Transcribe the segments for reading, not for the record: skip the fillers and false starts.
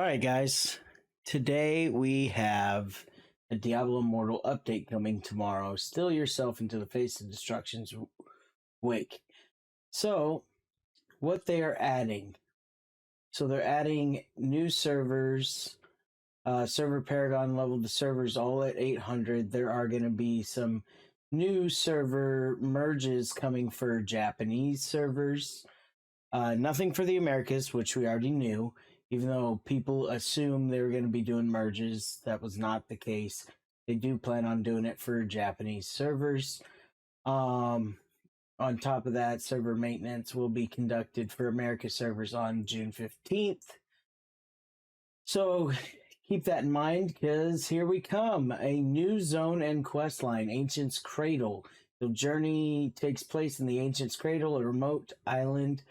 Alright guys, today we have a Diablo Immortal update coming tomorrow. Still yourself into the face of destruction's wake. So, what they are adding. So they're adding new servers, server Paragon level, the servers all at 800. There are going to be some new server merges coming for Japanese servers. Nothing for the Americas, which we already knew. Even though people assume they were going to be doing merges, that was not the case. They do plan on doing it for Japanese servers. On top of that, server maintenance will be conducted for America servers on June 15th. So keep that in mind, because here we come. A new zone and quest line, Ancient's Cradle. The journey takes place in the Ancient's Cradle, a remote island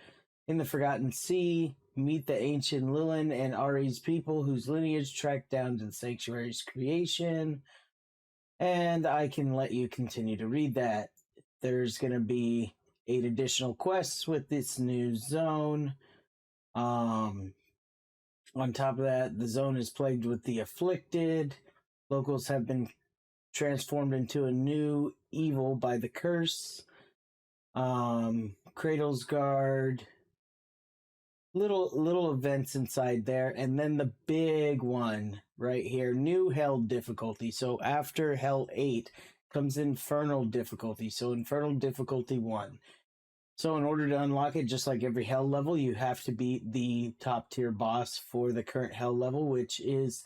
in the Forgotten Sea. Meet the ancient Lilin and Ari's people whose lineage tracked down to the sanctuary's creation. And I can let you continue to read that. There's going to be 8 additional quests with this new zone. On top of that, the zone is plagued with the afflicted. Locals have been transformed into a new evil by the curse. Cradle's Guard. Little events inside there, and then the big one right here, new hell difficulty. So after hell 8 comes infernal difficulty. So infernal difficulty 1. So in order to unlock it, just like every hell level, you have to beat the top tier boss for the current hell level, which is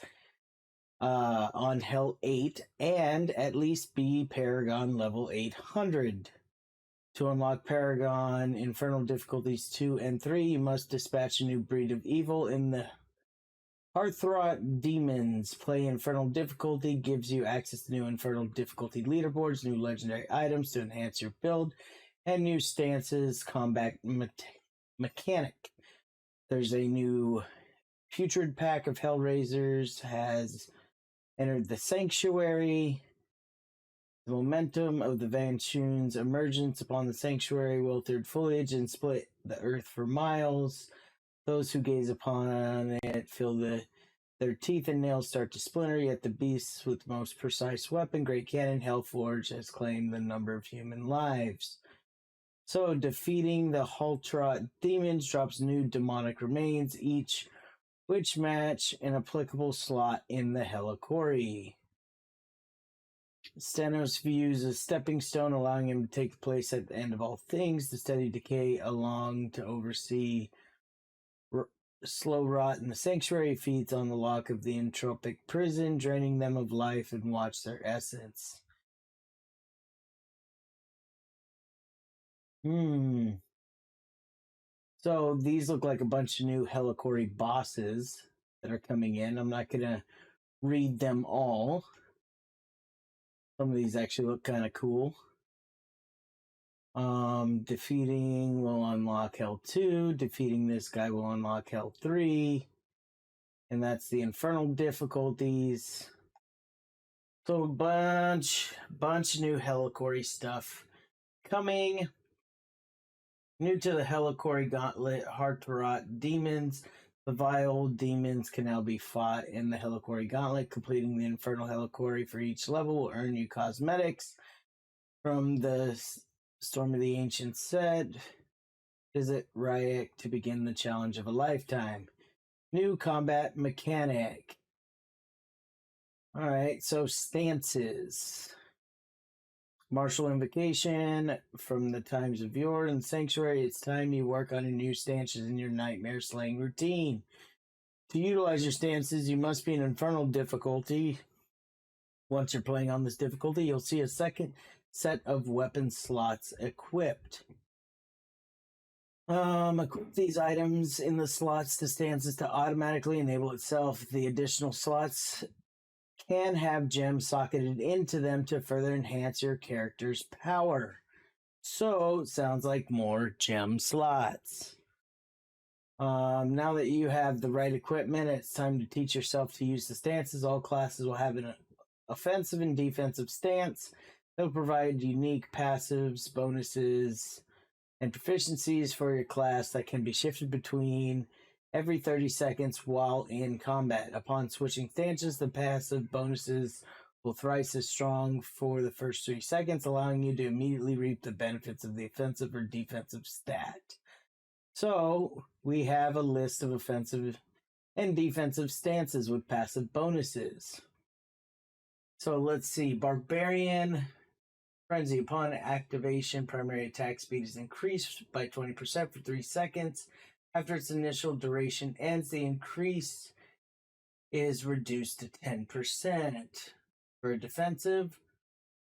on hell 8, and at least be Paragon level 800. To unlock Paragon Infernal Difficulties 2 and 3, you must dispatch a new breed of evil in the Hearthrot Demons. Play Infernal Difficulty gives you access to new Infernal Difficulty leaderboards, new legendary items to enhance your build, and new stances, combat mechanic. There's a new Putrid Pack of Hellraisers has entered the Sanctuary. The momentum of the Vanshoon's emergence upon the sanctuary wilted foliage and split the earth for miles. Those who gaze upon it feel their teeth and nails start to splinter, yet the beasts with the most precise weapon, Great Cannon Hellforge, has claimed the number of human lives. So, defeating the Hearthrot Demons drops new demonic remains, each which match an applicable slot in the Hellicory. Stanos views a stepping stone, allowing him to take place at the end of all things. The steady decay along to oversee slow rot in the sanctuary feeds on the lock of the entropic prison, draining them of life and watch their essence. So these look like a bunch of new Hellicory bosses that are coming in. I'm not going to read them all. Some of these actually look kind of cool. Defeating will unlock Hell 2. Defeating this guy will unlock Hell 3. And that's the Infernal difficulties. So a bunch of new Hellicory stuff coming. New to the Hellicory Gauntlet, Hearthrot Demons. The vile demons can now be fought in the Hellicory Gauntlet. Completing the Infernal Hellicory for each level will earn you cosmetics from the Storm of the Ancient set. Visit Ryek to begin the challenge of a lifetime. New combat mechanic. Alright, so stances. Martial Invocation. From the times of yore in Sanctuary, it's time you work on your new stances in your nightmare slaying routine. To utilize your stances, you must be in Infernal difficulty. Once you're playing on this difficulty, you'll see a second set of weapon slots equipped. Equip these items in the slots to stances to automatically enable itself. The additional slots can have gems socketed into them to further enhance your character's power. So, sounds like more gem slots. Now that you have the right equipment, it's time to teach yourself to use the stances. All classes will have an offensive and defensive stance. They'll provide unique passives, bonuses, and proficiencies for your class that can be shifted between every 30 seconds while in combat. Upon switching stances, the passive bonuses will thrice as strong for the first 3 seconds, allowing you to immediately reap the benefits of the offensive or defensive stat. So, we have a list of offensive and defensive stances with passive bonuses. So let's see. Barbarian Frenzy. Upon activation, primary attack speed is increased by 20% for 3 seconds. After its initial duration ends, the increase is reduced to 10%. For defensive,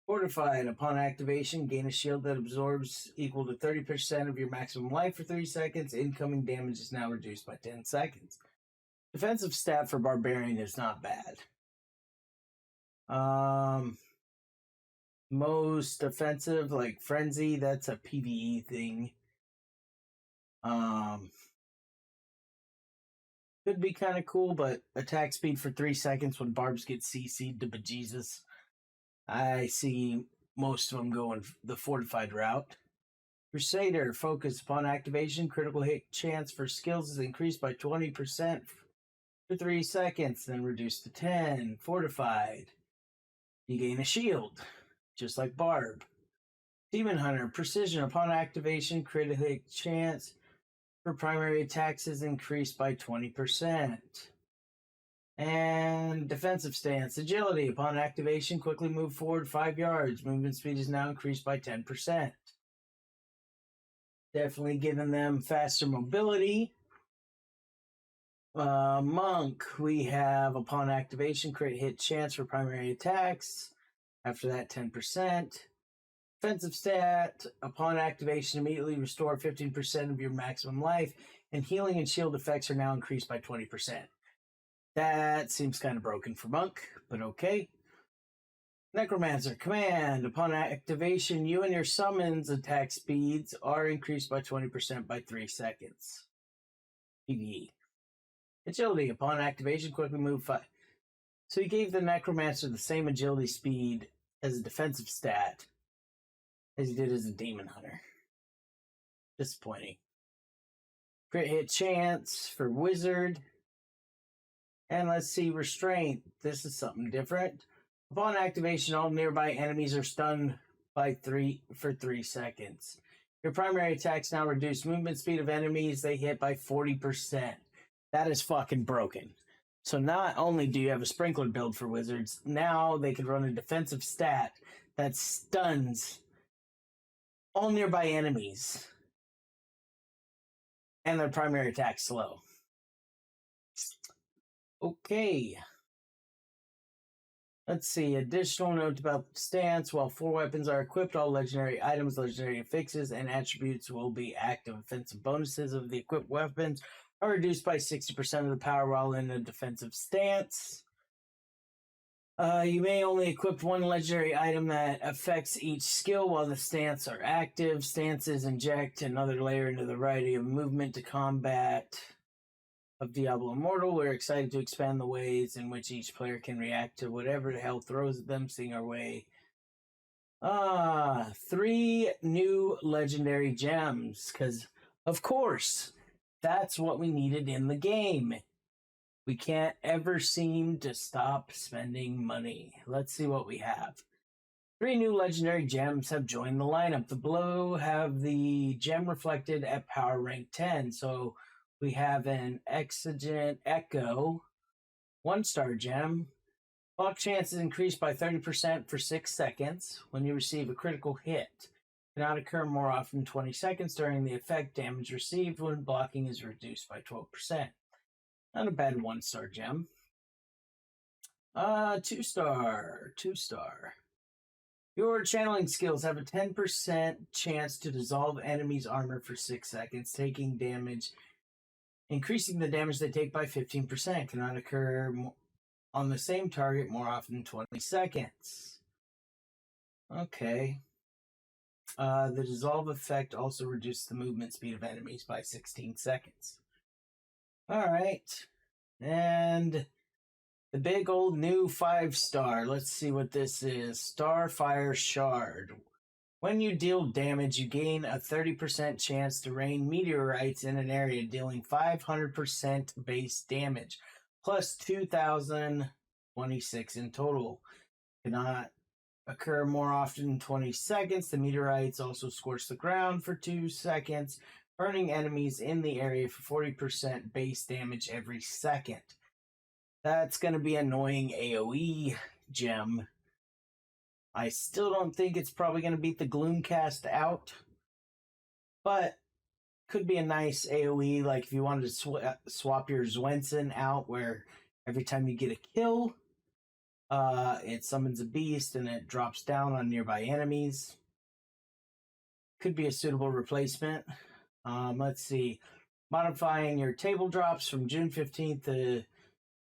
Fortified. Upon activation, gain a shield that absorbs equal to 30% of your maximum life for 3 seconds. Incoming damage is now reduced by 10 seconds. Defensive stat for Barbarian is not bad. Most offensive, like Frenzy, that's a PvE thing. Could be kind of cool, but attack speed for 3 seconds when barbs get CC'd to bejesus. I see most of them going the fortified route. Crusader, focus. Upon activation, critical hit chance for skills is increased by 20% for 3 seconds, then reduced to 10. Fortified. You gain a shield, just like Barb. Demon Hunter, precision. Upon activation, critical hit chance for primary attacks is increased by 20%. And defensive stance. Agility. Upon activation, quickly move forward 5 yards. Movement speed is now increased by 10%. Definitely giving them faster mobility. Monk. We have upon activation, crit hit chance for primary attacks. After that, 10%. Defensive stat. Upon activation, immediately restore 15% of your maximum life. And healing and shield effects are now increased by 20%. That seems kind of broken for Monk, but okay. Necromancer, command. Upon activation, you and your summons attack speeds are increased by 20% by 3 seconds. PvE. Agility, upon activation, quickly move 5. So he gave the Necromancer the same agility speed as a defensive stat as he did as a Demon Hunter. Disappointing. Crit hit chance for Wizard. And let's see, Restraint. This is something different. Upon activation, all nearby enemies are stunned for 3 seconds. Your primary attacks now reduce movement speed of enemies they hit by 40%. That is fucking broken. So not only do you have a sprinkler build for wizards, now they can run a defensive stat that stuns all nearby enemies. And their primary attack slow. Okay. Let's see. Additional note about the stance. While 4 weapons are equipped, all legendary items, legendary affixes, and attributes will be active. Offensive bonuses of the equipped weapons are reduced by 60% of the power while in a defensive stance. You may only equip 1 legendary item that affects each skill while the stance are active. Stances inject another layer into the variety of movement to combat of Diablo Immortal. We're excited to expand the ways in which each player can react to whatever the hell throws at them, seeing our way. 3 new legendary gems, because of course that's what we needed in the game. We can't ever seem to stop spending money. Let's see what we have. 3 new legendary gems have joined the lineup. The below have the gem reflected at power rank 10. So we have an Exigent Echo, 1-star gem. Block chance is increased by 30% for 6 seconds when you receive a critical hit. Cannot occur more often than 20 seconds during the effect. Damage received when blocking is reduced by 12%. Not a bad 1-star gem. 2-star. Your channeling skills have a 10% chance to dissolve enemies' armor for 6 seconds, taking damage, increasing the damage they take by 15%. Cannot occur on the same target more often than 20 seconds. Okay. The dissolve effect also reduces the movement speed of enemies by 16 seconds. Alright. And the big old new 5-star. Let's see what this is. Starfire Shard. When you deal damage, you gain a 30% chance to rain meteorites in an area, dealing 500% base damage, plus 2,026 in total. Cannot occur more often than 20 seconds. The meteorites also scorch the ground for 2 seconds, burning enemies in the area for 40% base damage every second. That's going to be annoying AoE gem. I still don't think it's probably going to beat the Gloomcast out, but could be a nice AoE, like if you wanted to swap your Zwensen out, where every time you get a kill, it summons a beast and it drops down on nearby enemies. Could be a suitable replacement. Let's see. Modifying your table drops from June 15th to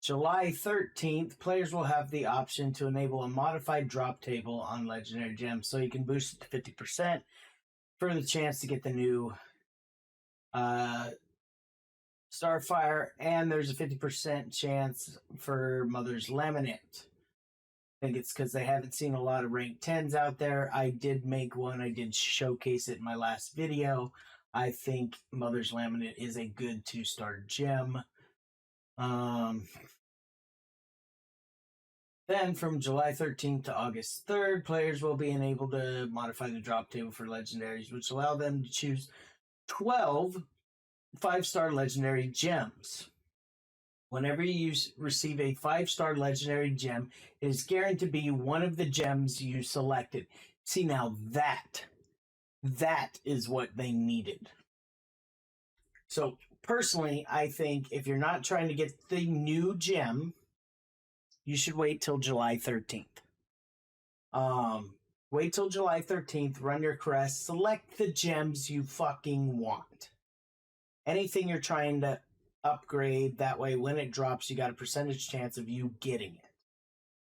July 13th, players will have the option to enable a modified drop table on legendary gems, so you can boost it to 50% for the chance to get the new Starfire, and there's a 50% chance for Mother's Laminate. I think it's because they haven't seen a lot of rank 10s out there. I did make one. I did showcase it in my last video. I think Mother's Laminate is a good 2-star gem. Then from July 13th to August 3rd, players will be enabled to modify the drop table for legendaries, which allow them to choose 12 5-star legendary gems. Whenever you receive a 5-star legendary gem, it is guaranteed to be one of the gems you selected. See, now that is what they needed. So personally, I think if you're not trying to get the new gem, you should wait till July 13th. Wait till July 13th, run your quest, select the gems you fucking want. Anything you're trying to upgrade, that way when it drops, you got a percentage chance of you getting it.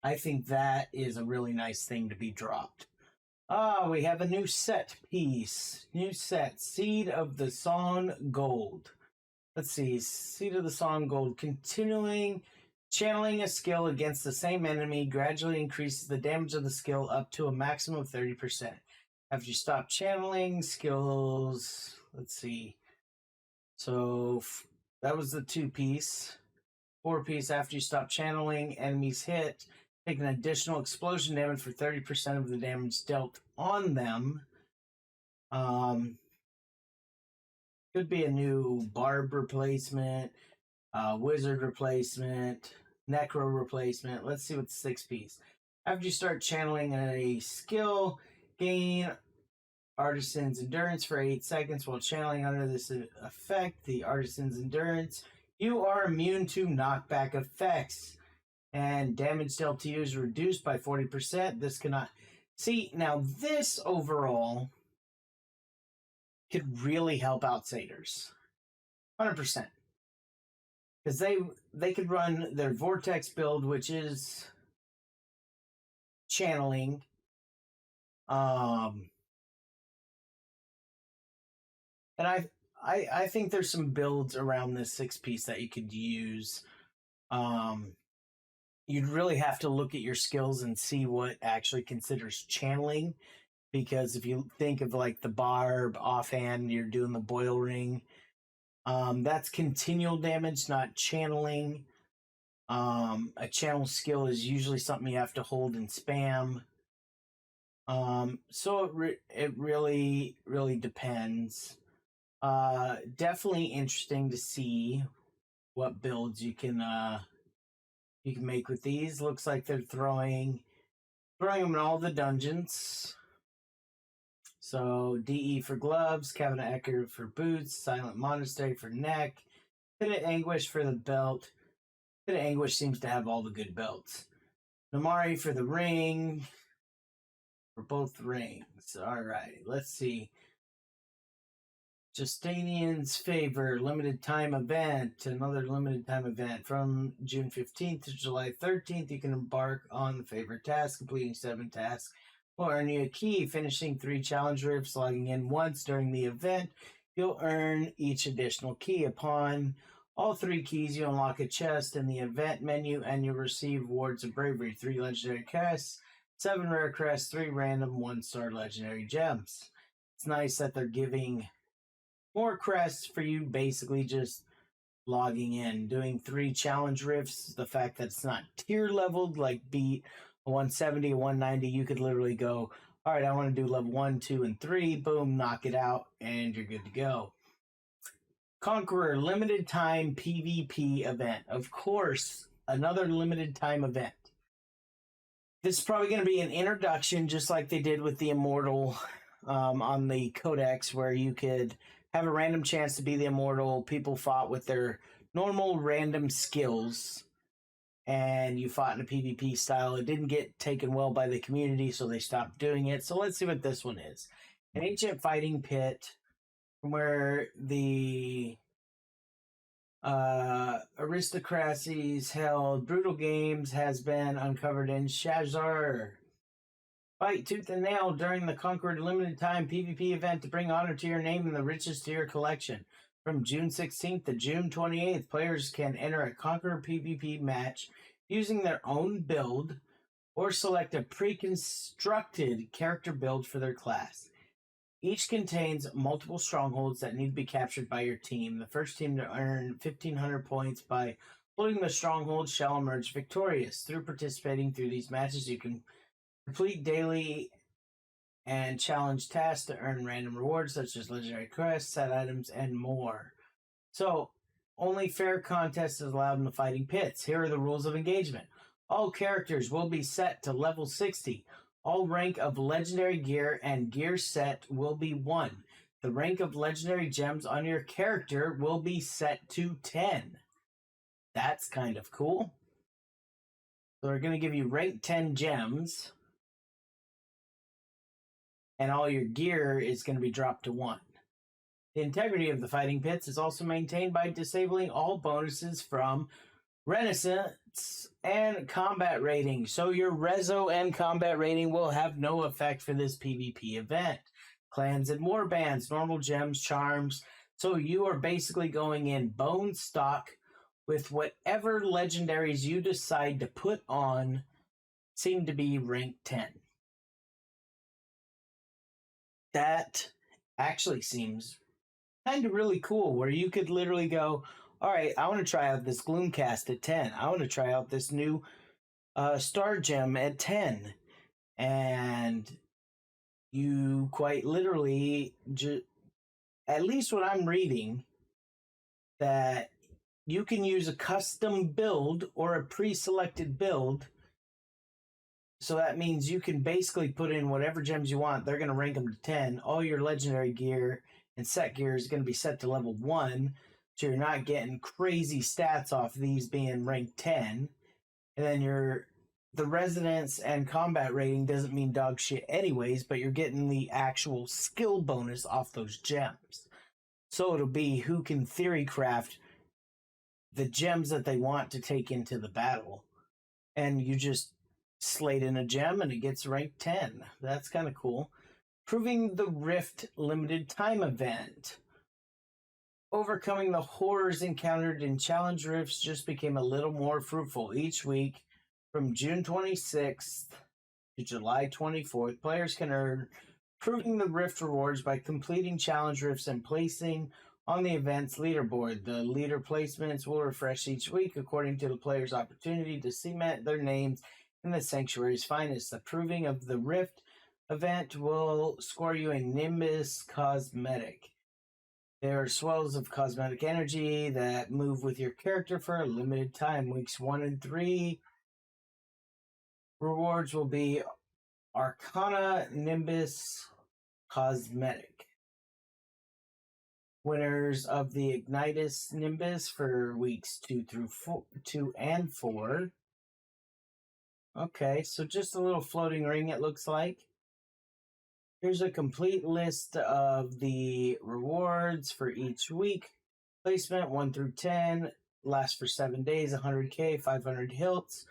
I think that is a really nice thing to be dropped. We have a new set piece. New set, Seed of the Song Gold. Let's see, Seed of the Song Gold. Continuing channeling a skill against the same enemy gradually increases the damage of the skill up to a maximum of 30%. After you stop channeling, skills... Let's see. So that was the 2-piece. 4-piece, after you stop channeling, enemies hit. Take an additional explosion damage for 30% of the damage dealt on them. Could be a new barb replacement, wizard replacement, necro replacement. Let's see what the 6-piece. After you start channeling a skill, gain Artisan's Endurance for 8 seconds while channeling under this effect, the Artisan's Endurance. You are immune to knockback effects, and damage dealt to you is reduced by 40%. This cannot... See, now this overall could really help Outsiders. 100%. Because they could run their Vortex build, which is channeling. And I think there's some builds around this 6-piece that you could use. You'd really have to look at your skills and see what actually considers channeling. Because if you think of like the barb offhand, you're doing the boil ring. That's continual damage, not channeling. A channel skill is usually something you have to hold and spam. So it really depends. Definitely interesting to see what builds you can make with these. Looks like they're throwing them in all the dungeons. So DE for gloves, Cabinet Ecker for boots, Silent Monastery for neck, Pit of Anguish for the belt. Pit of Anguish seems to have all the good belts. Namari for the ring. For both rings. Alright, let's see. Justinian's Favor, limited time event. Another limited time event. From June 15th to July 13th, you can embark on the favorite task, completing 7 tasks. Will earn you a key, finishing 3 challenge rifts, logging in once during the event. You'll earn each additional key. Upon all 3 keys, you unlock a chest in the event menu, and you'll receive Wards of Bravery, 3 legendary quests. 7 rare crests, 3 random 1-star legendary gems. It's nice that they're giving more crests for you basically just logging in, doing 3 challenge rifts. The fact that it's not tier leveled like beat a 170, a 190, you could literally go, all right, I want to do level 1, 2, and 3, boom, knock it out, and you're good to go. Conqueror limited time PvP event. Of course, another limited time event. This is probably going to be an introduction, just like they did with the Immortal on the Codex, where you could have a random chance to be the Immortal. People fought with their normal random skills, and you fought in a PvP style. It didn't get taken well by the community, so they stopped doing it. So let's see what this one is. An ancient fighting pit from where the aristocracies held brutal games has been uncovered in Shazar. Fight tooth and nail during the Conqueror limited time PvP event to bring honor to your name and the riches to your collection. From June 16th to June 28th, players can enter a Conqueror PvP match using their own build or select a pre-constructed character build for their class. Each contains multiple strongholds that need to be captured by your team. The first team to earn 1,500 points by holding the stronghold shall emerge victorious. Through participating through these matches, you can complete daily and challenge tasks to earn random rewards such as legendary crests, set items, and more. So, only fair contests is allowed in the fighting pits. Here are the rules of engagement. All characters will be set to level 60. All rank of legendary gear and gear set will be 1. The rank of legendary gems on your character will be set to 10. That's kind of cool. So they're going to give you rank 10 gems, and all your gear is going to be dropped to 1. The integrity of the fighting pits is also maintained by disabling all bonuses from Renaissance and combat rating. So your Rezo and combat rating will have no effect for this PvP event. Clans and warbands, normal gems, charms. So you are basically going in bone stock with whatever legendaries you decide to put on seem to be rank 10. That actually seems kind of really cool, where you could literally go, all right, I want to try out this Gloomcast at 10. I want to try out this new Star Gem at 10. And you quite literally, at least what I'm reading, that you can use a custom build or a pre-selected build. So that means you can basically put in whatever gems you want. They're going to rank them to 10. All your legendary gear and set gear is going to be set to level 1. So you're not getting crazy stats off these being ranked 10. And then the resonance and combat rating doesn't mean dog shit anyways, but you're getting the actual skill bonus off those gems. So it'll be who can theory craft the gems that they want to take into the battle. And you just slate in a gem and it gets ranked 10. That's kind of cool. Proving the Rift limited time event. Overcoming the horrors encountered in challenge rifts just became a little more fruitful. Each week from June 26th to July 24th, players can earn Proving the Rift rewards by completing challenge rifts and placing on the event's leaderboard. The leader placements will refresh each week according to the player's opportunity to cement their names in the Sanctuary's finest. The Proving of the Rift event will score you a Nimbus cosmetic. There are swells of cosmetic energy that move with your character for a limited time. Weeks 1 and 3 rewards will be Arcana Nimbus cosmetic. Winners of the Ignitus Nimbus for weeks 2 and 4. Okay, so just a little floating ring, it looks like. Here's a complete list of the rewards for each week. Placement 1 through 10 lasts for 7 days, 100k, 500 hilts.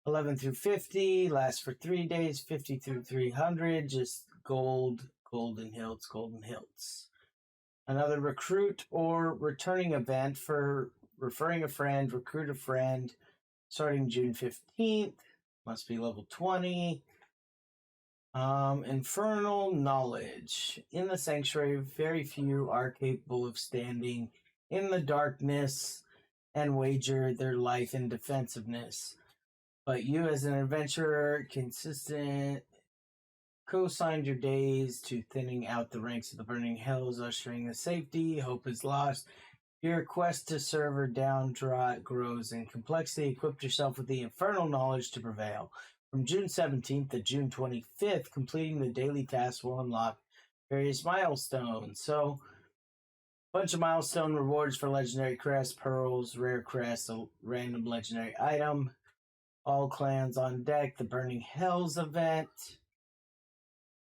11 through 50 lasts for 3 days, 50 through 300, just gold, golden hilts, golden hilts. Another recruit or returning event for referring a friend, recruit a friend, starting June 15th, Must be level 20. Infernal knowledge. In the sanctuary, very few are capable of standing in the darkness and wager their life in defensiveness. But you, as an adventurer, consistent co-signed your days to thinning out the ranks of the burning hells, ushering the safety. Hope is lost. Your quest to serve or down grows in complexity. Equip yourself with the infernal knowledge to prevail. From June 17th to June 25th, completing the daily tasks will unlock various milestones. So, bunch of milestone rewards for legendary crest, pearls, rare crest, a random legendary item. All clans on deck. The Burning Hells event.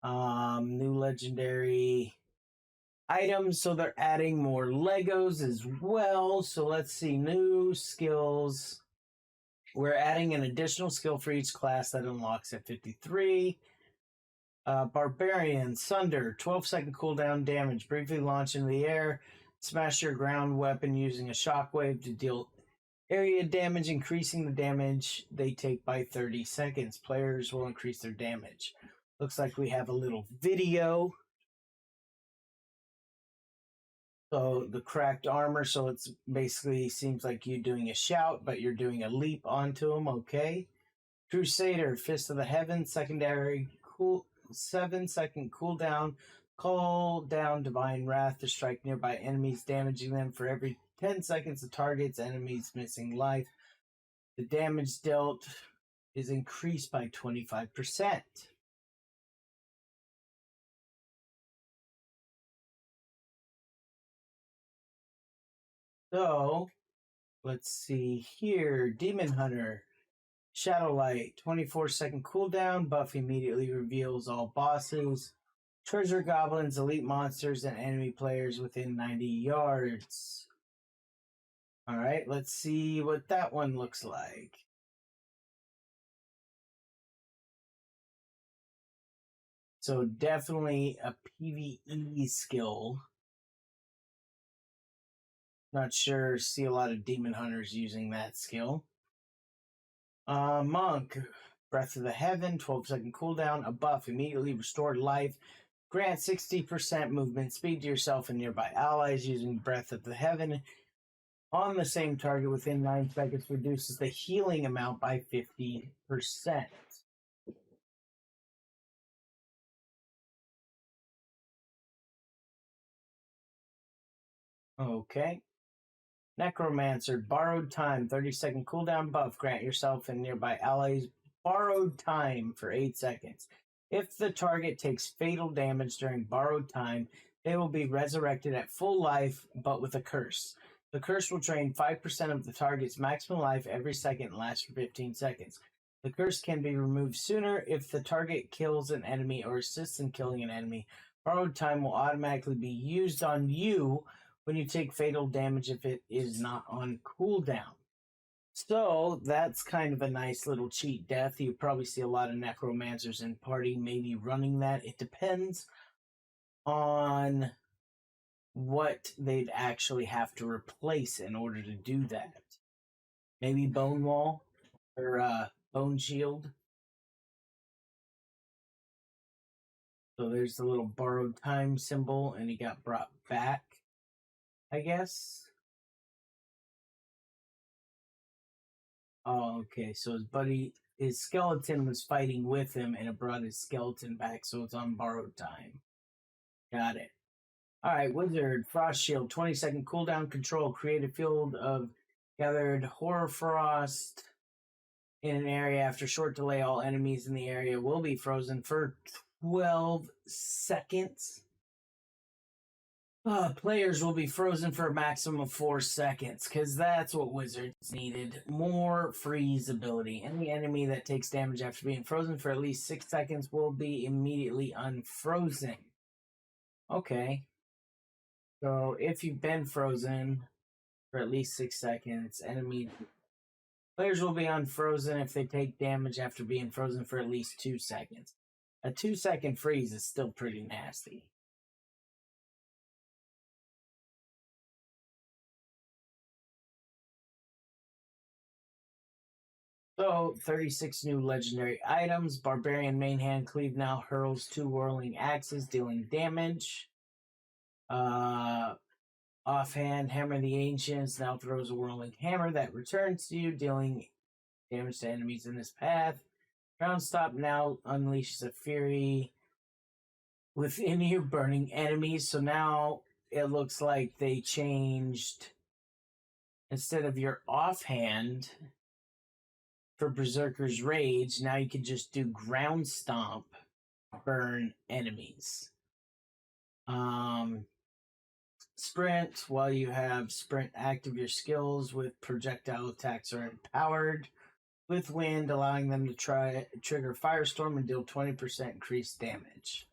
New legendary items, so they're adding more Legos as well. So let's see, new skills. We're adding an additional skill for each class that unlocks at 53. Barbarian, Sunder, 12-second cooldown damage. Briefly launch into the air. Smash your ground weapon using a shockwave to deal area damage, increasing the damage they take by 30 seconds. Players will increase their damage. Looks like we have a little video. So the cracked armor, so it's basically seems like you doing a shout, but you're doing a leap onto them, okay. Crusader, Fist of the Heavens, secondary 7-second cooldown. Call down Divine Wrath to strike nearby enemies, damaging them for every 10 seconds the target's enemies missing life. The damage dealt is increased by 25%. So, let's see here. Demon Hunter, Shadowlight, 24-second cooldown. Buff immediately reveals all bosses, treasure goblins, elite monsters, and enemy players within 90 yards. Alright, let's see what that one looks like. So definitely a PvE skill. Not sure, see a lot of demon hunters using that skill. Monk, Breath of the Heaven, 12-second cooldown. A buff, immediately restored life. Grant 60% movement speed to yourself and nearby allies using Breath of the Heaven. On the same target within 9 seconds, reduces the healing amount by 50%. Okay. Necromancer, Borrowed Time, 30-second cooldown buff. Grant yourself and nearby allies borrowed time for 8 seconds. If the target takes fatal damage during borrowed time, they will be resurrected at full life, but with a curse. The curse will drain 5% of the target's maximum life every second and last for 15 seconds. The curse can be removed sooner if the target kills an enemy or assists in killing an enemy. Borrowed time will automatically be used on you when you take fatal damage if it is not on cooldown. So that's kind of a nice little cheat death. You probably see a lot of necromancers in party maybe running that. It depends on what they'd actually have to replace in order to do that. Maybe Bone Wall or Bone Shield. So there's the little borrowed time symbol, and he got brought back, I guess. Oh, okay. So his skeleton was fighting with him, and it brought his skeleton back, so it's on borrowed time. Got it. All right, Wizard, Frost Shield, 20-second cooldown control. Create a field of gathered horror frost in an area. After short delay, all enemies in the area will be frozen for 12 seconds. Players will be frozen for a maximum of 4 seconds, because that's what Wizards needed. More freeze ability. Any enemy that takes damage after being frozen for at least 6 seconds will be immediately unfrozen. Okay. So if you've been frozen for at least 6 seconds, players will be unfrozen if they take damage after being frozen for at least 2 seconds. A 2-second freeze is still pretty nasty. So, 36 new legendary items. Barbarian main hand cleave now hurls 2 whirling axes, dealing damage. Offhand, Hammer the Ancients now throws a whirling hammer that returns to you, dealing damage to enemies in his path. Ground Stop now unleashes a fury within you, burning enemies. So now it looks like they changed, instead of your offhand for Berserker's Rage, now you can just do Ground Stomp, burn enemies. Sprint, while you have sprint active, your skills with projectile attacks are empowered with wind, allowing them to trigger Firestorm and deal 20% increased damage.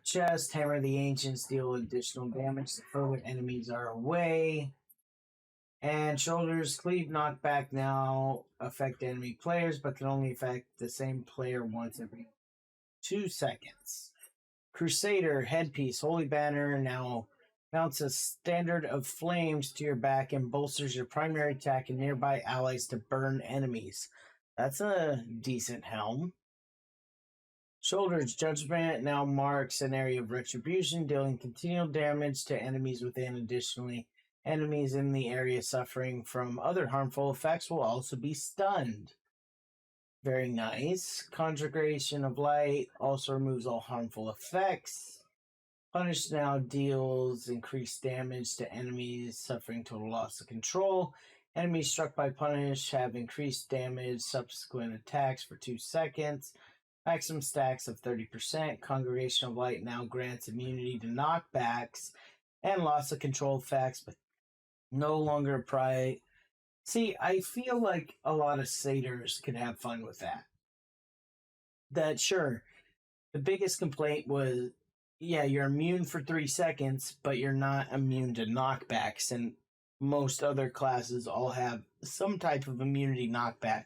Chest, Hammer the Ancients deal additional damage the further enemies are away. And Shoulders, Cleave Knockback now affect enemy players, but can only affect the same player once every 2 seconds. Crusader, Headpiece, Holy Banner now mounts a standard of flames to your back and bolsters your primary attack and nearby allies to burn enemies. That's a decent helm. Shoulders, Judgment now marks an area of retribution, dealing continual damage to enemies within. Additionally, enemies in the area suffering from other harmful effects will also be stunned. Very nice. Conjugation of Light also removes all harmful effects. Punish now deals increased damage to enemies suffering total loss of control. Enemies struck by Punish have increased damage subsequent attacks for 2 seconds. Maximum stacks of 30%. Congregation of Light now grants immunity to knockbacks and loss of control effects, but no longer apply. See, I feel like a lot of satyrs could have fun with that. That, sure, the biggest complaint was, yeah, you're immune for 3 seconds, but you're not immune to knockbacks, and most other classes all have some type of immunity knockback.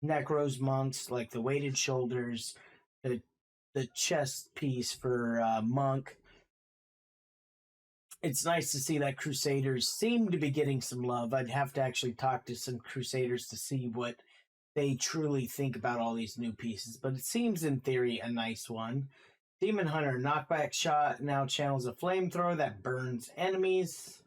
Necros monks, like the weighted shoulders, the chest piece for monk. It's nice to see that Crusaders seem to be getting some love. I'd have to actually talk to some Crusaders to see what they truly think about all these new pieces, but it seems in theory a nice one. Demon Hunter, knockback shot now channels a flamethrower that burns enemies.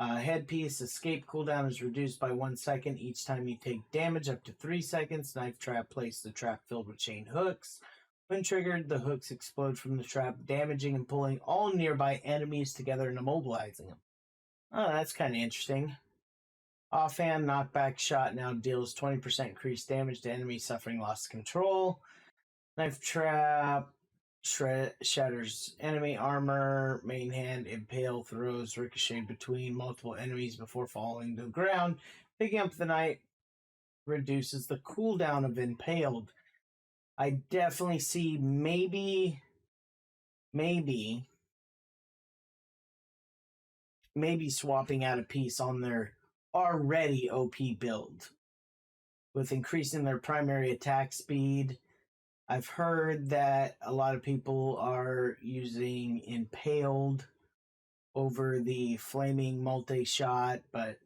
Headpiece, escape cooldown is reduced by 1 second each time you take damage, up to 3 seconds. Knife trap, place the trap filled with chain hooks. When triggered, the hooks explode from the trap, damaging and pulling all nearby enemies together and immobilizing them. Oh, that's kind of interesting. Offhand, knockback shot now deals 20% increased damage to enemies suffering loss of control. Knife trap shatters enemy armor. Main hand, impale throws ricochet between multiple enemies before falling to the ground. Picking up the knife reduces the cooldown of impaled. I definitely see maybe swapping out a piece on their already OP build with increasing their primary attack speed. I've heard that a lot of people are using impaled over the flaming multi-shot, but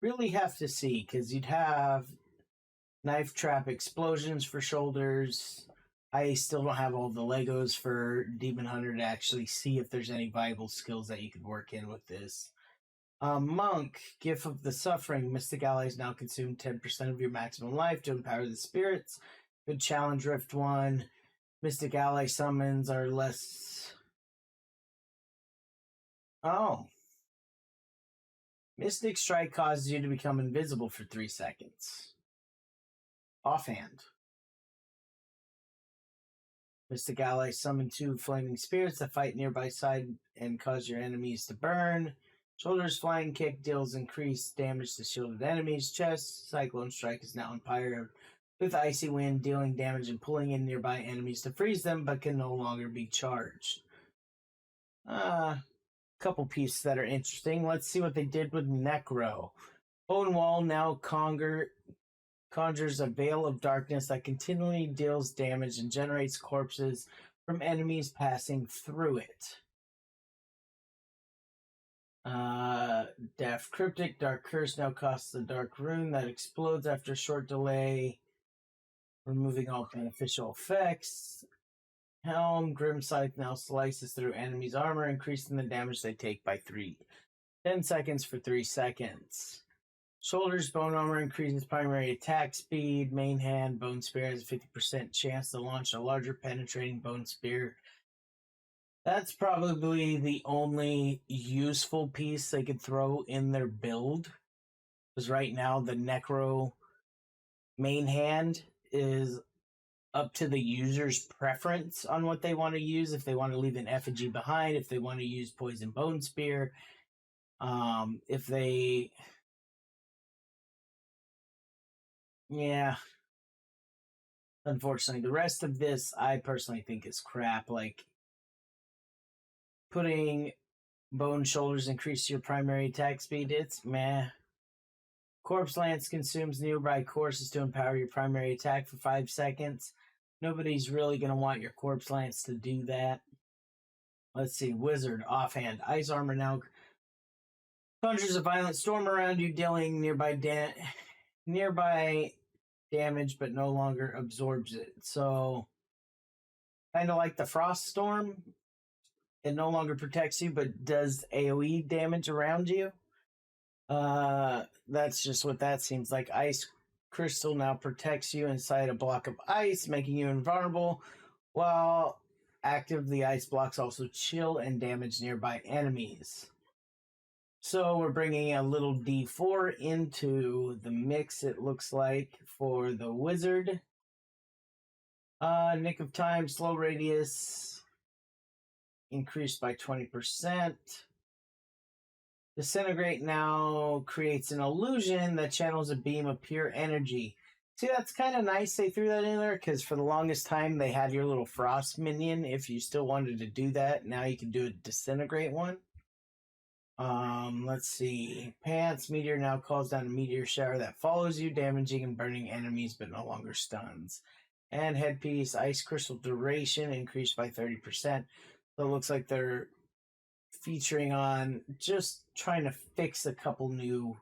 really have to see, because you'd have knife trap explosions for shoulders. I still don't have all the Legos for Demon Hunter to actually see if there's any viable skills that you could work in with this. Monk, Gift of the Suffering. Mystic allies now consume 10% of your maximum life to empower the spirits. Good challenge, Rift 1. Mystic ally summons are less... Oh. Mystic Strike causes you to become invisible for 3 seconds. Offhand. Mystic allies summon 2 flaming spirits that fight nearby side and cause your enemies to burn. Shoulders Flying Kick deals increased damage to shielded enemies. Chest Cyclone Strike is now empowered with Icy Wind, dealing damage and pulling in nearby enemies to freeze them, but can no longer be charged. Couple pieces that are interesting. Let's see what they did with Necro. Bone Wall now conjures a veil of darkness that continually deals damage and generates corpses from enemies passing through it. Death. Cryptic Dark Curse now costs a dark rune that explodes after a short delay, removing all beneficial effects. Helm. Grim Scythe now slices through enemies' armor, increasing the damage they take by 10 seconds for 3 seconds. Shoulders. Bone Armor increases primary attack speed. Main hand. Bone Spear has a 50% chance to launch a larger penetrating bone spear. That's probably the only useful piece they could throw in their build. Because right now the Necro main hand is up to the user's preference on what they want to use. If they want to leave an effigy behind, if they want to use Poison Bone Spear, if they... Yeah. Unfortunately, the rest of this I personally think is crap. Like, putting Bone Shoulders increase your primary attack speed, it's meh. Corpse Lance consumes nearby courses to empower your primary attack for 5 seconds. Nobody's really going to want your Corpse Lance to do that. Let's see. Wizard, offhand. Ice Armor now conjures a violent storm around you, dealing nearby damage, but no longer absorbs it. So, kind of like the Frost Storm. It no longer protects you, but does AoE damage around you. That's just what that seems like. Ice Crystal now protects you inside a block of ice, making you invulnerable. While active, the ice blocks also chill and damage nearby enemies. So we're bringing a little D4 into the mix, it looks like, for the Wizard. Nick of Time, slow radius, increased by 20%. Disintegrate now creates an illusion that channels a beam of pure energy. See, that's kind of nice they threw that in there, because for the longest time they had your little frost minion. If you still wanted to do that, now you can do a disintegrate one. Let's see. Pants. Meteor now calls down a meteor shower that follows you, damaging and burning enemies, but no longer stuns. And headpiece. Ice Crystal duration increased by 30%. So it looks like they're featuring on just trying to fix a couple new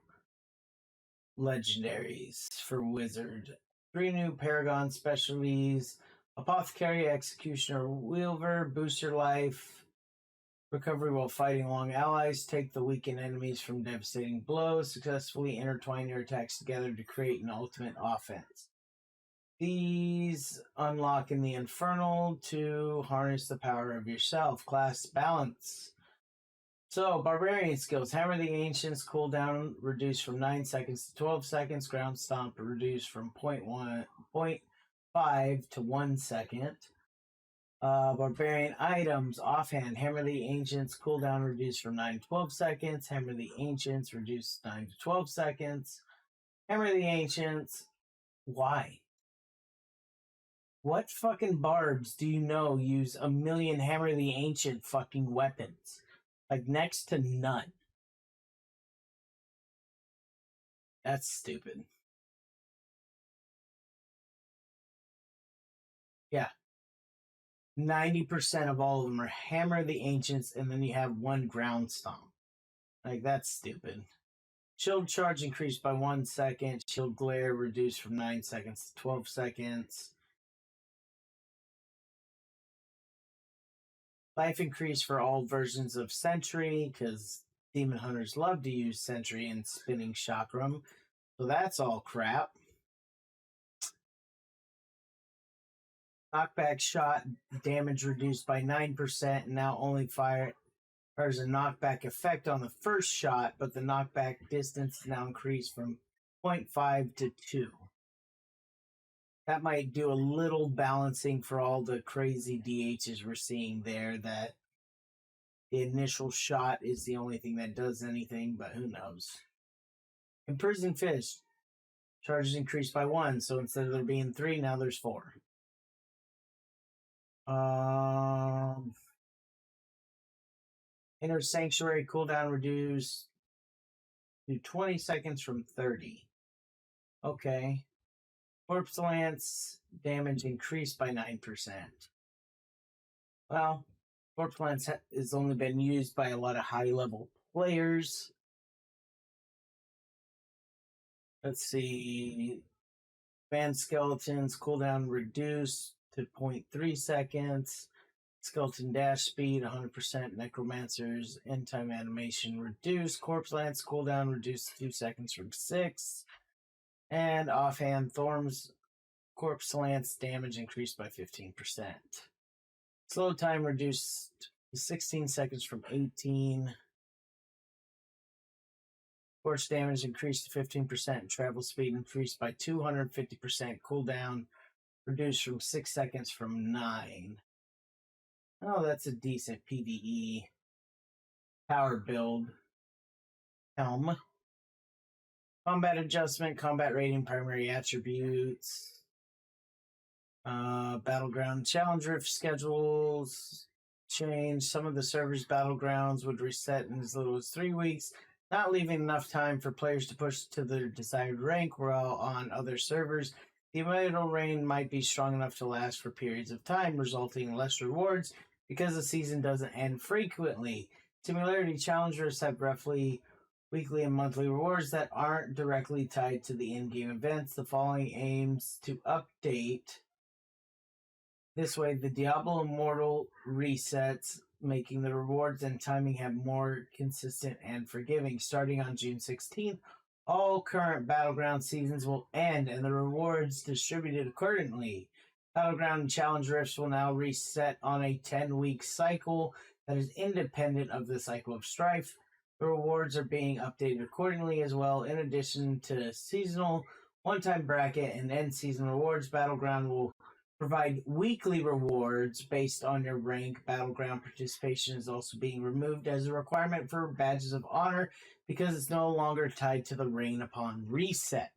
legendaries for Wizard. 3 new Paragon specialties. Apothecary, Executioner, Weaver, boost your life. Recovery while fighting along allies. Take the weakened enemies from devastating blows. Successfully intertwine your attacks together to create an ultimate offense. These unlock in the Infernal to harness the power of yourself. Class balance. So, Barbarian skills. Hammer the Ancients, cooldown reduced from 9 seconds to 12 seconds. Ground Stomp reduced from 0.5 to 1 second. Barbarian items. Offhand. Hammer the Ancients, cooldown reduced from 9 to 12 seconds. Hammer the Ancients, reduced 9 to 12 seconds. Hammer the Ancients. Why? What fucking barbs do you know use a million Hammer the Ancient fucking weapons? Like, next to none. That's stupid. Yeah. 90% of all of them are Hammer the Ancients, and then you have 1 Ground Stomp. Like, that's stupid. Shield charge increased by 1 second. Shield glare reduced from 9 seconds to 12 seconds. Life increase for all versions of Sentry, because Demon Hunters love to use Sentry and Spinning Chakram. So that's all crap. Knockback shot damage reduced by 9%, and now only fires a knockback effect on the first shot, but the knockback distance now increased from 0.5 to 2. That might do a little balancing for all the crazy DHs we're seeing there, that the initial shot is the only thing that does anything, but who knows. Imprisoned Fish. Charges increased by 1, so instead of there being 3, now there's 4. Inner Sanctuary cooldown reduced to 20 seconds from 30. Okay. Corpse Lance damage increased by 9%. Well, Corpse Lance has only been used by a lot of high-level players. Let's see. Advanced skeletons cooldown reduced to 0.3 seconds. Skeleton dash speed 100%. Necromancer's end time animation reduced. Corpse lance cooldown reduced to 2 seconds from 6. And offhand Thorm's corpse lance damage increased by 15%. Slow time reduced to 16 seconds from 18. Force damage increased to 15%. Travel speed increased by 250%. Cooldown reduced from 6 seconds from 9. Oh, that's a decent PvE power build. Helm. Combat adjustment, combat rating, primary attributes. Battleground challenge rift schedules change. Some of the servers' battlegrounds would reset in as little as 3 weeks, not leaving enough time for players to push to their desired rank, while on other servers, the immortal reign might be strong enough to last for periods of time, resulting in less rewards because the season doesn't end frequently. Similarity challengers have roughly weekly and monthly rewards that aren't directly tied to the in-game events. The following aims to update. This way, the Diablo Immortal resets, making the rewards and timing have more consistent and forgiving. Starting on June 16th, all current Battleground seasons will end and the rewards distributed accordingly. Battleground Challenge Rifts will now reset on a 10-week cycle that is independent of the cycle of Strife. The rewards are being updated accordingly as well. In addition to seasonal, one-time bracket, and end-season rewards, Battleground will provide weekly rewards based on your rank. Battleground participation is also being removed as a requirement for badges of honor because it's no longer tied to the reign upon reset.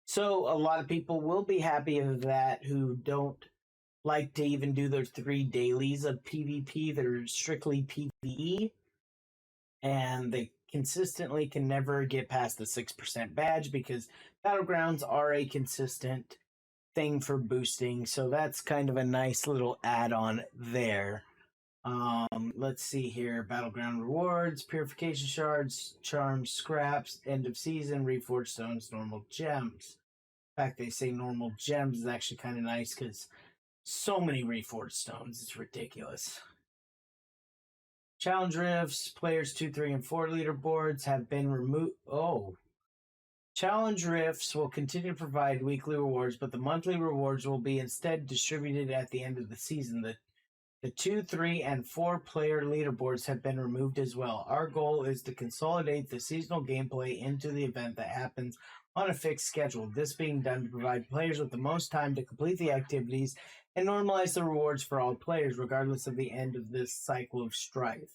So a lot of people will be happy with that who don't like to even do their 3 dailies of PvP. They're strictly PvE, and they consistently can never get past the 6% badge because Battlegrounds are a consistent thing for boosting, so that's kind of a nice little add-on there. Let's see here. Battleground rewards, purification shards, charms, scraps, end of season, reforged stones, normal gems. In fact, they say normal gems is actually kind of nice because so many reforged stones, it's ridiculous. Challenge rifts, players 2, 3, and 4 leaderboards have been removed. Challenge rifts will continue to provide weekly rewards, but the monthly rewards will be instead distributed at the end of the season. The 2, 3, and 4 player leaderboards have been removed as well. Our goal is to consolidate the seasonal gameplay into the event that happens on a fixed schedule. This being done to provide players with the most time to complete the activities and normalize the rewards for all players, regardless of the end of this cycle of strife.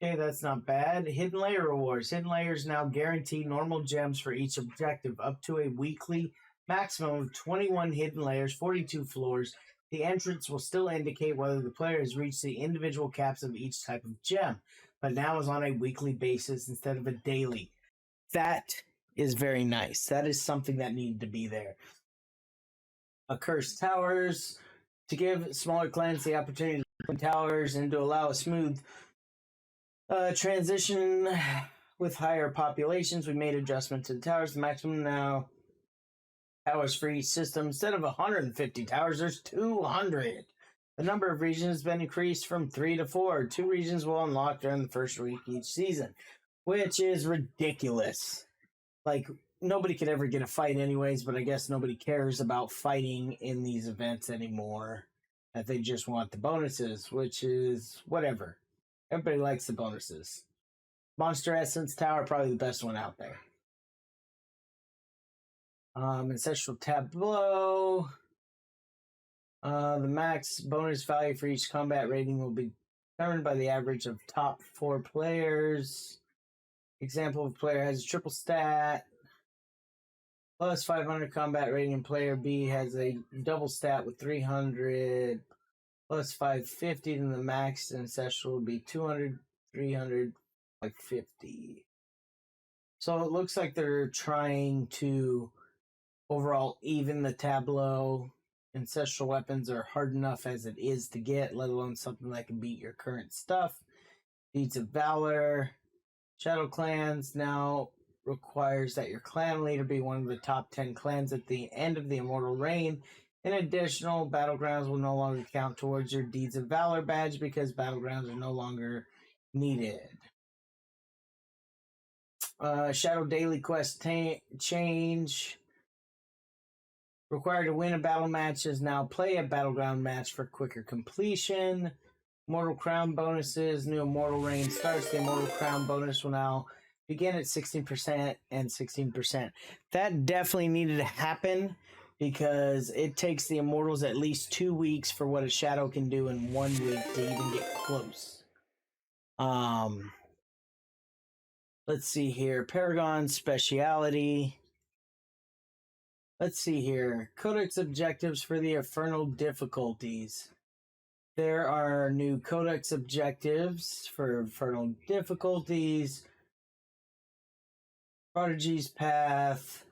Okay, that's not bad. Hidden Layer rewards. Hidden Layers now guarantee normal gems for each objective, up to a weekly maximum of 21 hidden layers, 42 floors. The entrance will still indicate whether the player has reached the individual caps of each type of gem, but now is on a weekly basis instead of a daily. That is very nice. That is something that needed to be there. Accursed Towers. To give smaller clans the opportunity to put towers and to allow a smooth transition with higher populations, we made adjustment to the towers. The maximum now towers for each system. Instead of 150 towers, there's 200. The number of regions has been increased from 3 to 4. 2 regions will unlock during the first week each season, which is ridiculous. Like, nobody could ever get a fight anyways, but I guess nobody cares about fighting in these events anymore. That they just want the bonuses, which is whatever. Everybody likes the bonuses. Monster Essence Tower, probably the best one out there. Ancestral Tableau. The max bonus value for each combat rating will be determined by the average of top 4 players. Example of player has a triple stat. Plus 500 combat rating. Player B has a double stat with 300. Plus 550, and the max ancestral will be 200, 300, 550. So it looks like they're trying to overall even the tableau. Ancestral weapons are hard enough as it is to get, let alone something that can beat your current stuff. Deeds of Valor. Shadow Clans now requires that your clan leader be one of the top 10 clans at the end of the immortal reign. In additional, Battlegrounds will no longer count towards your Deeds of Valor badge because Battlegrounds are no longer needed. Shadow Daily Quest change. Required to win a battle match is now play a Battleground match for quicker completion. Immortal Crown bonuses. New Immortal Reign starts. The Immortal Crown bonus will now begin at 16% and 16%. That definitely needed to happen because it takes the Immortals at least 2 weeks for what a Shadow can do in 1 week to even get close. Let's see here. Paragon Speciality. Let's see here. Codex objectives for the Infernal Difficulties. There are new Codex objectives for Infernal Difficulties. Prodigy's Path.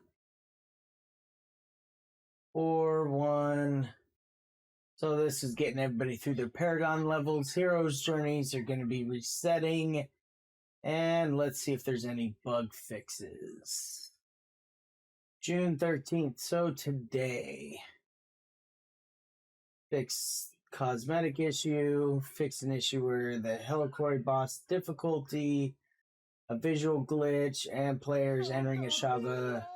4-1. So this is getting everybody through their Paragon levels. Heroes' Journeys are going to be resetting. And let's see if there's any bug fixes. June 13th, so today. Fix cosmetic issue. Fix an issue where the Helicory boss difficulty. A visual glitch. And players entering a Shaga.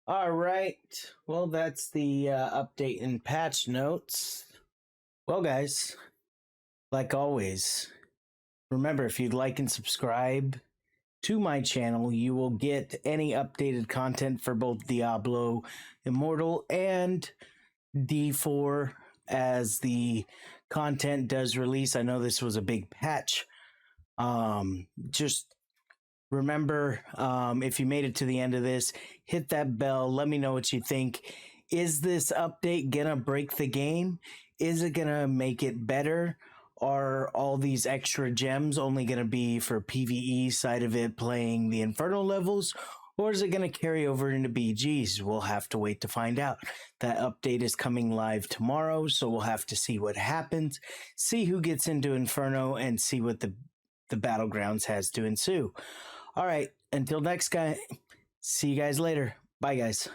Alright. Well, that's the update and patch notes. Well, guys. Like always, remember, if you'd like and subscribe to my channel, you will get any updated content for both Diablo Immortal and D4 as the content does release. I know this was a big patch. Just remember, if you made it to the end of this, hit that bell. Let me know what you think. Is this update gonna break the game? Is it gonna make it better? Are all these extra gems only going to be for PvE side of it, playing the Infernal levels? Or is it going to carry over into BGs? We'll have to wait to find out. That update is coming live tomorrow, so we'll have to see what happens, see who gets into Inferno, and see what the Battlegrounds has to ensue. All right, until next guy, see you guys later. Bye, guys.